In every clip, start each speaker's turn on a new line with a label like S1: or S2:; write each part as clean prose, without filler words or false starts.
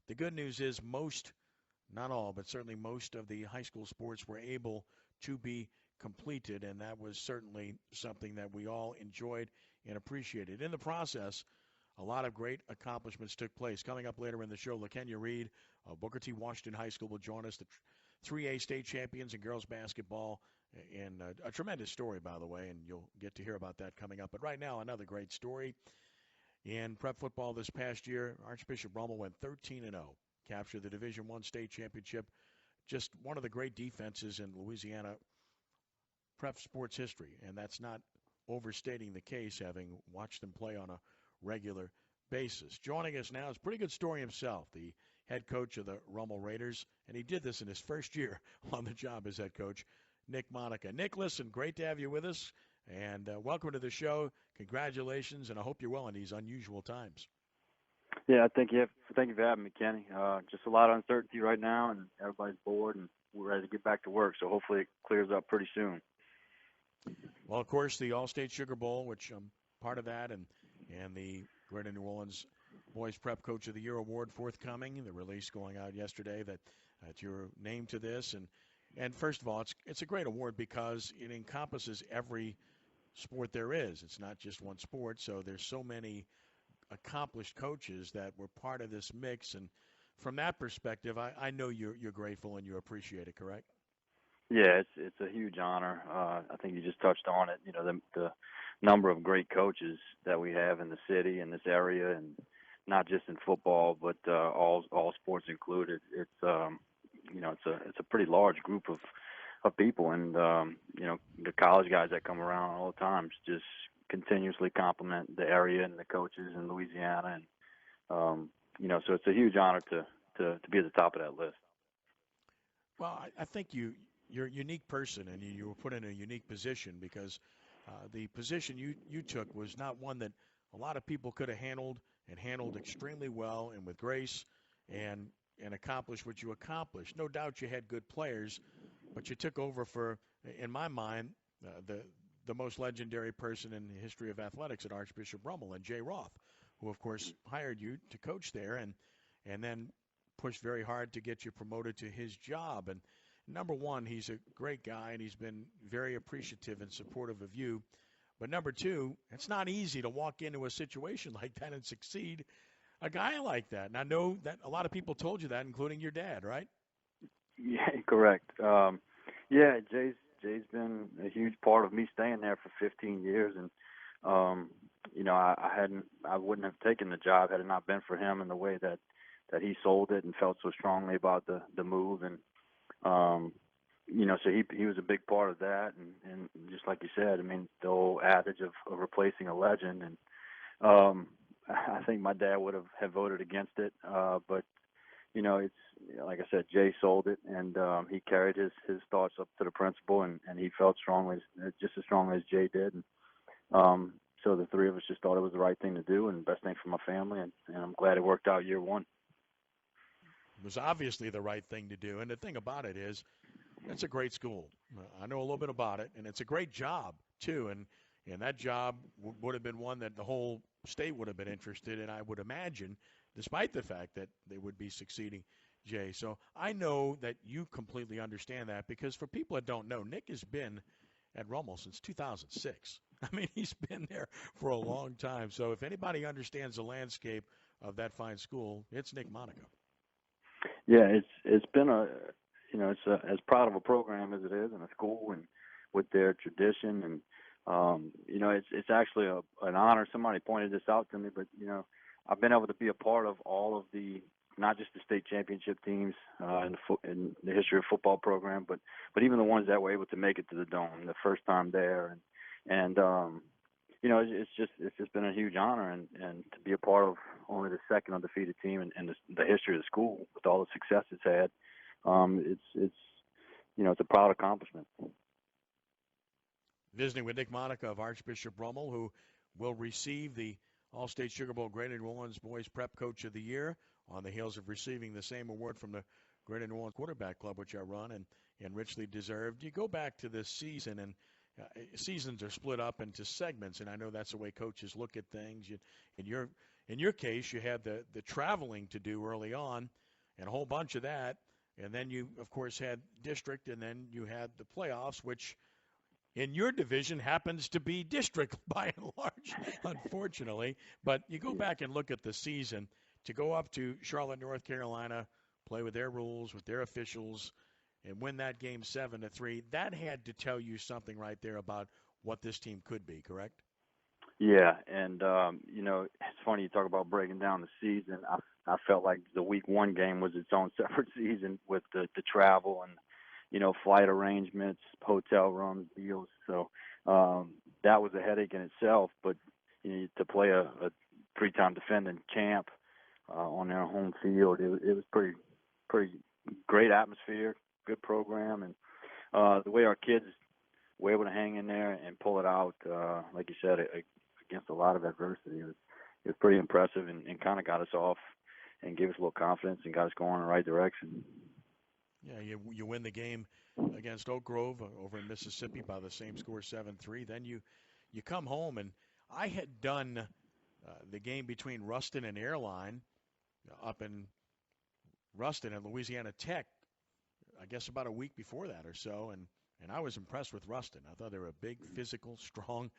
S1: the good news is most, not all, but certainly most of the high school sports were able to be completed, and that was certainly something that we all enjoyed and appreciated. In the process, a lot of great accomplishments took place. Coming up later in the show, LaKenya Reed of Booker T. Washington High School will join us, the 3A state champions in girls basketball, and a tremendous story, by the way, and you'll get to hear about that coming up. But right now, another great story. In prep football this past year, Archbishop Rummel went 13-0, captured the Division I state championship, just one of the great defenses in Louisiana prep sports history, and that's not overstating the case, having watched them play on a regular basis. Joining us now is a pretty good story himself, the head coach of the Rummel Raiders, and he did this in his first year on the job as head coach, Nick Monica. Nick, listen, great to have you with us, and welcome to the show. Congratulations, and I hope you're well in these unusual times.
S2: Yeah, thank you for having me, Kenny. Just a lot of uncertainty right now, and everybody's bored, and we're ready to get back to work, so hopefully it clears up pretty soon.
S1: Well, of course, the Allstate Sugar Bowl, which I'm part of that, and the Greater New Orleans Boys Prep Coach of the Year award forthcoming. The release going out yesterday that you're named to this, and first of all, it's a great award because it encompasses every sport there is. It's not just one sport, so there's so many accomplished coaches that were part of this mix, and from that perspective, I know you're grateful and you appreciate it, correct?
S2: Yeah, it's a huge honor. I think you just touched on it. You know, the number of great coaches that we have in the city, in this area, and not just in football, but all sports included. It's it's a pretty large group of people, and the college guys that come around all the time just continuously compliment the area and the coaches in Louisiana, and so it's a huge honor to be at the top of that list.
S1: Well, I think you're a unique person, and you were put in a unique position because the position you took was not one that a lot of people could have handled extremely well and with grace and accomplished what you accomplished. No doubt you had good players, but you took over for, in my mind, the most legendary person in the history of athletics at Archbishop Rummel, and Jay Roth, who, of course, hired you to coach there and then pushed very hard to get you promoted to his job. And number one, he's a great guy, and he's been very appreciative and supportive of you. But number two, it's not easy to walk into a situation like that and succeed a guy like that. And I know that a lot of people told you that, including your dad, right?
S2: Yeah, correct. Jay's been a huge part of me staying there for 15 years, and I wouldn't have taken the job had it not been for him and the way that he sold it and felt so strongly about the move, and so he was a big part of that, and just like you said, I mean, the old adage of replacing a legend, and I think my dad would have voted against it, but it's like I said, Jay sold it, and he carried his thoughts up to the principal, and he felt strongly, just as strongly as Jay did, and so the three of us just thought it was the right thing to do and best thing for my family, and I'm glad it worked out year one.
S1: It was obviously the right thing to do, and the thing about it is, it's a great school. I know a little bit about it, and it's a great job too. And that job would have been one that the whole state would have been interested in, I would imagine, despite the fact that they would be succeeding Jay. So I know that you completely understand that because for people that don't know, Nick has been at Rummel since 2006. I mean, he's been there for a long time. So if anybody understands the landscape of that fine school, it's Nick Monica.
S2: Yeah, it's been it's as proud of a program as it is, and a school, and with their tradition, and it's actually an honor. Somebody pointed this out to me, but I've been able to be a part of all of the, not just the state championship teams in the history of football program, but even the ones that were able to make it to the Dome the first time there, and it's just been a huge honor, and to be a part of only the second undefeated team in the history of the school with all the success it's had. It's a proud accomplishment.
S1: Visiting with Nick Monica of Archbishop Rummel, who will receive the Allstate Sugar Bowl Greater New Orleans Boys Prep Coach of the Year on the heels of receiving the same award from the Greater New Orleans Quarterback Club, which I run, and richly deserved. You go back to this season, and seasons are split up into segments, and I know that's the way coaches look at things. And in your case, you had the traveling to do early on, and a whole bunch of that, and then you, of course, had district, and then you had the playoffs, which in your division happens to be district by and large, unfortunately. But you go back and look at the season to go up to Charlotte, North Carolina, play with their rules, with their officials, and win that game 7-3. That had to tell you something right there about what this team could be, correct?
S2: Yeah, and it's funny you talk about breaking down the season. I felt like the week one game was its own separate season with the travel and flight arrangements, hotel rooms, deals. So that was a headache in itself. But to play a three-time defending champ on their home field, it was pretty great atmosphere, good program, and the way our kids were able to hang in there and pull it out, like you said, against a lot of adversity, it was pretty impressive and kind of got us off and gave us a little confidence and got us going in the right direction.
S1: Yeah, you win the game against Oak Grove over in Mississippi by the same score, 7-3. Then you come home, and I had done the game between Ruston and Airline up in Ruston at Louisiana Tech, I guess about a week before that or so, and I was impressed with Ruston. I thought they were a big, physical, strong,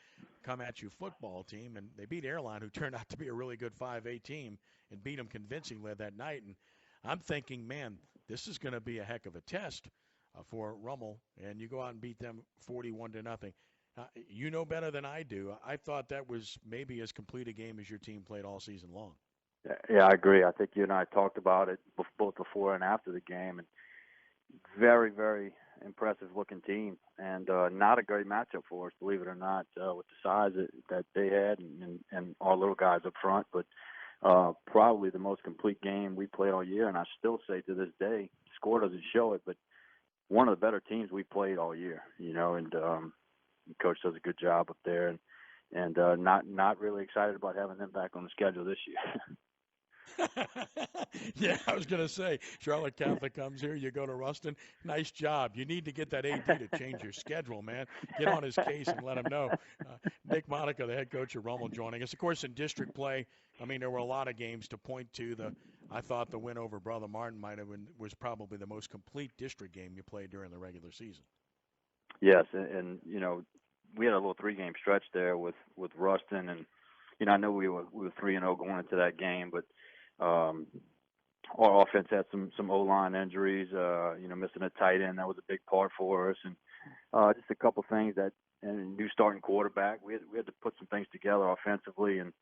S1: come-at-you football team, and they beat Airline, who turned out to be a really good 5A team, and beat them convincingly that night. And I'm thinking, man, this is going to be a heck of a test for Rummel, and you go out and beat them 41-0. You know better than I do. I thought that was maybe as complete a game as your team played all season long.
S2: Yeah, I agree. I think you and I talked about it both before and after the game, and very, very impressive looking team, and not a great matchup for us, believe it or not, with the size that they had and our little guys up front. But probably the most complete game we played all year, and I still say to this day, the score doesn't show it, but one of the better teams we played all year, and Coach does a good job up there, and not really excited about having them back on the schedule this year.
S1: Yeah, I was going to say, Charlotte Catholic comes here, you go to Ruston. Nice job. You need to get that AD to change your schedule, man. Get on his case and let him know. Nick Monica, the head coach of Rummel, joining us. Of course, in district play, I mean, there were a lot of games to point to. I thought the win over Brother Martin was probably the most complete district game you played during the regular season.
S2: Yes, and we had a little 3-game stretch there with Ruston, and I know we were 3-0 going into that game, but our offense had some O-line injuries, missing a tight end. That was a big part for us. And just a couple things and a new starting quarterback. We had to put some things together offensively. And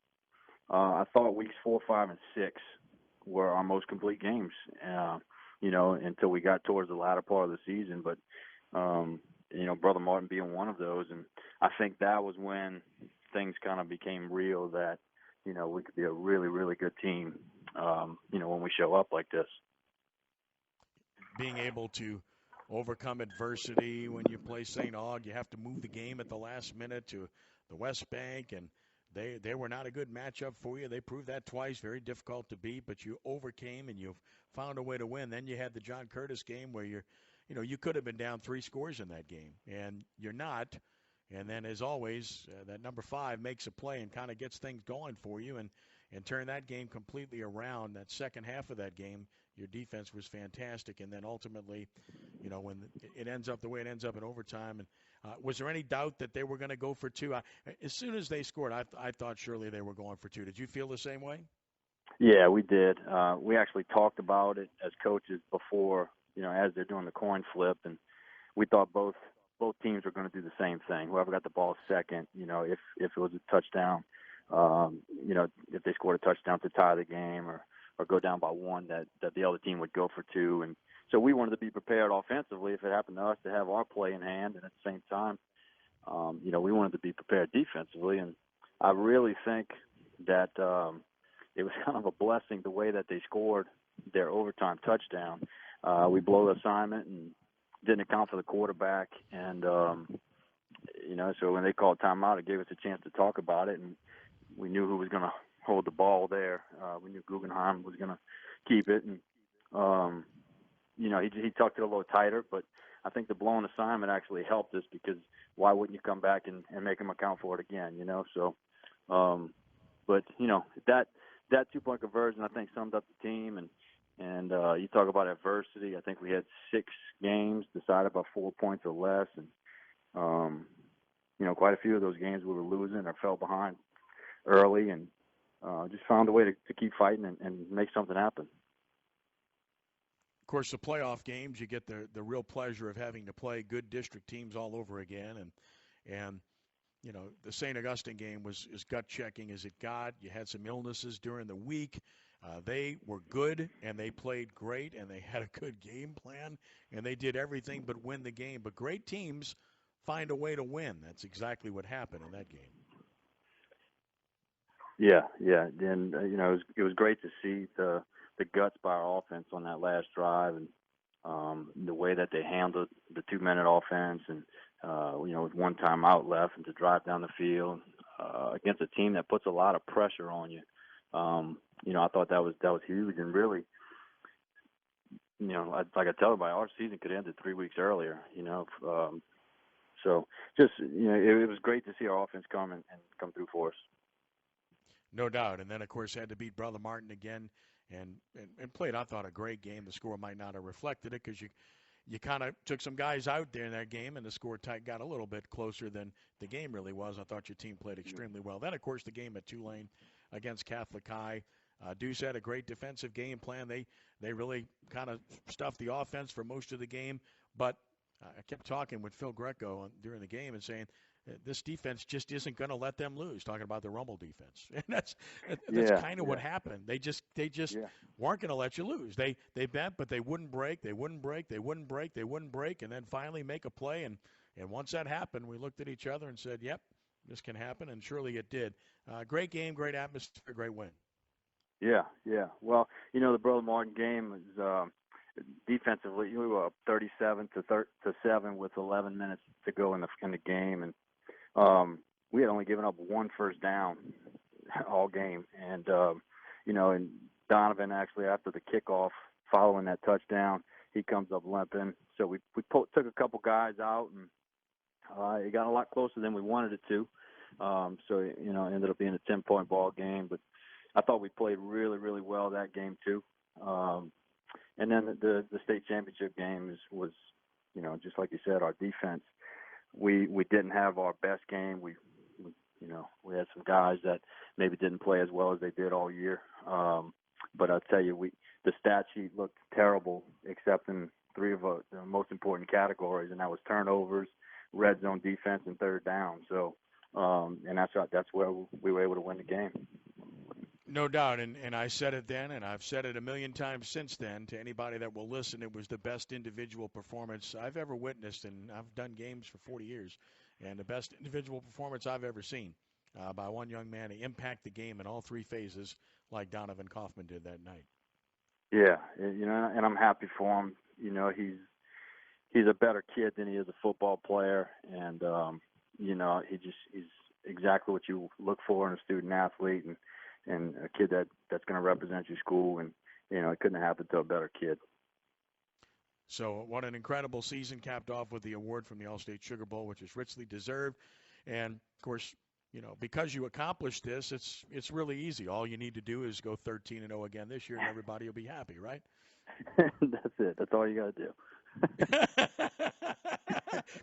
S2: I thought weeks 4, 5, and 6 were our most complete games, until we got towards the latter part of the season. But, Brother Martin being one of those. And I think that was when things kind of became real that, we could be a really, really good team, when we show up like this.
S1: Being able to overcome adversity when you play St. Aug, you have to move the game at the last minute to the West Bank, and they were not a good matchup for you. They proved that twice, very difficult to beat, but you overcame and you found a way to win. Then you had the John Curtis game where you could have been down 3 scores in that game, and you're not. And then, as always, that number 5 makes a play and kind of gets things going for you and turn that game completely around. That second half of that game, your defense was fantastic. And then ultimately, when it ends up the way it ends up in overtime, and was there any doubt that they were going to go for 2? As soon as they scored, I thought surely they were going for 2. Did you feel the same way?
S2: Yeah, we did. We actually talked about it as coaches before, as they're doing the coin flip, and we thought both teams were going to do the same thing. Whoever got the ball second, if it was a touchdown, if they scored a touchdown to tie the game or go down by 1, that the other team would go for 2. And so we wanted to be prepared offensively if it happened to us to have our play in hand. And at the same time, we wanted to be prepared defensively. And I really think that it was kind of a blessing the way that they scored their overtime touchdown. We blow the assignment and didn't account for the quarterback. And, so when they called timeout, it gave us a chance to talk about it. And we knew who was going to hold the ball there. We knew Guggenheim was going to keep it. And, he tucked it a little tighter. But I think the blown assignment actually helped us because why wouldn't you come back and make them account for it again, So, but, that 2-point conversion, I think, summed up the team. And you talk about adversity. I think we had 6 games decided by 4 points or less, and quite a few of those games we were losing or fell behind early, and just found a way to keep fighting and make something happen.
S1: Of course, the playoff games, you get the real pleasure of having to play good district teams all over again, and the St. Augustine game was as gut-checking as it got. You had some illnesses during the week. They were good, and they played great, and they had a good game plan, and they did everything but win the game. But great teams find a way to win. That's exactly what happened in that game.
S2: Yeah. And it was great to see the guts by our offense on that last drive, and the way that they handled the 2-minute offense, and with 1 timeout left, and to drive down the field against a team that puts a lot of pressure on you. I thought that was huge, and really, like I tell everybody, our season could have ended 3 weeks earlier. So just it was great to see our offense come and come through for us.
S1: No doubt. And then, of course, had to beat Brother Martin again and played, I thought, a great game. The score might not have reflected it because you kind of took some guys out there in that game, and the score got a little bit closer than the game really was. I thought your team played extremely well. Then, of course, the game at Tulane against Catholic High. Deuce had a great defensive game plan. They really kind of stuffed the offense for most of the game. But I kept talking with Phil Greco during the game and saying, this defense just isn't going to let them lose, talking about the Rummel defense. And that's kind of what happened. They just weren't going to let you lose. They bent, but they wouldn't break. They wouldn't break. They wouldn't break. They wouldn't break. And then finally make a play. And once that happened, we looked at each other and said, yep, this can happen. And surely it did. Great game, great atmosphere, great win.
S2: Yeah. Well, the Brother Martin game was defensively, we were up 37-7 with 11 minutes to go in the game, and we had only given up 1 first down all game. And and Donovan, actually, after the kickoff following that touchdown, he comes up limping. So we took a couple guys out, and it got a lot closer than we wanted it to. So it ended up being a 10-point ball game, but I thought we played really, really well that game too. And then the state championship game was just like you said, our defense. We didn't have our best game. We had some guys that maybe didn't play as well as they did all year. But I'll tell you, the stat sheet looked terrible, except in 3 of the most important categories, and that was turnovers, red zone defense, and third down. So, and that's where we were able to win the game.
S1: No doubt, and I said it then, and I've said it a million times since then to anybody that will listen. It was the best individual performance I've ever witnessed, and I've done games for 40 years, and the best individual performance I've ever seen by one young man to impact the game in all 3 phases like Donovan Kaufman did that night.
S2: Yeah, and I'm happy for him. He's a better kid than he is a football player, and he's exactly what you look for in a student athlete, and a kid that's going to represent your school, and it couldn't have happened to a better kid.
S1: So what an incredible season, capped off with the award from the Allstate Sugar Bowl, which is richly deserved. And of course, because you accomplished this, it's really easy. All you need to do is go 13-0 again this year, and everybody will be happy, right?
S2: That's it. That's all you got to do.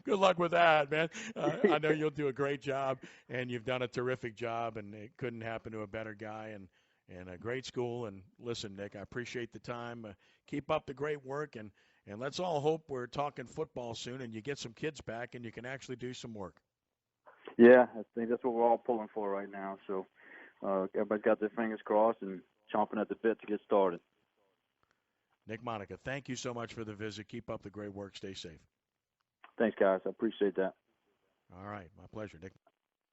S1: Good luck with that, man. I know you'll do a great job, and you've done a terrific job, and it couldn't happen to a better guy, and a great school. And listen, Nick, I appreciate the time. Keep up the great work, and let's all hope we're talking football soon and you get some kids back and you can actually do some work.
S2: Yeah, I think that's what we're all pulling for right now. So everybody's got their fingers crossed and chomping at the bit to get started.
S1: Nick Monica, thank you so much for the visit. Keep up the great work. Stay safe.
S2: Thanks, guys. I appreciate that.
S1: All right. My pleasure, Nick.